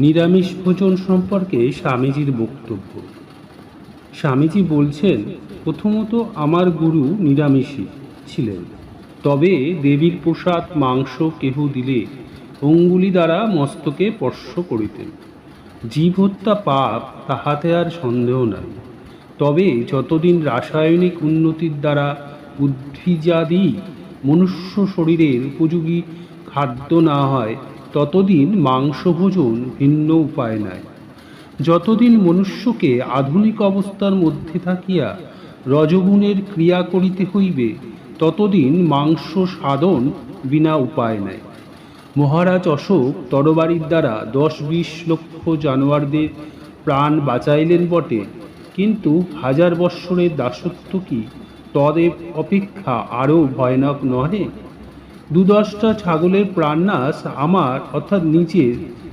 নিরামিষ ভোজন সম্পর্কে স্বামীজির বক্তব্য। স্বামীজি বলছেন, প্রথমত আমার গুরু নিরামিষী ছিলেন, তবে দেবীর প্রসাদ মাংস কেহ দিলে অঙ্গুলি দ্বারা মস্তকে স্পর্শ করিতেন। জীব হত্যা পাপ, তাহাতে আর সন্দেহ নাই। তবে যতদিন রাসায়নিক উন্নতির দ্বারা উদ্ভিজাদি মনুষ্য শরীরের উপযোগী খাদ্য না হয়, ততদিন মাংসভোজন ভিন্ন উপায় নাই। যতদিন মনুষ্যকে আধুনিক অবস্থার মধ্যে থাকিয়া রজগুণের ক্রিয়া করিতে হইবে, ততদিন মাংস সাধন বিনা উপায় নাই। মহারাজ অশোক তরবারির দ্বারা 10-20 লক্ষ জানোয়ারদের প্রাণ বাঁচাইলেন বটে, কিন্তু 1000 বৎসরের দাসত্ব কি তদের অপেক্ষা আরও ভয়ানক নহে? 2-10টা ছাগলের প্রাণনাশ আমার অর্থাৎ নিজের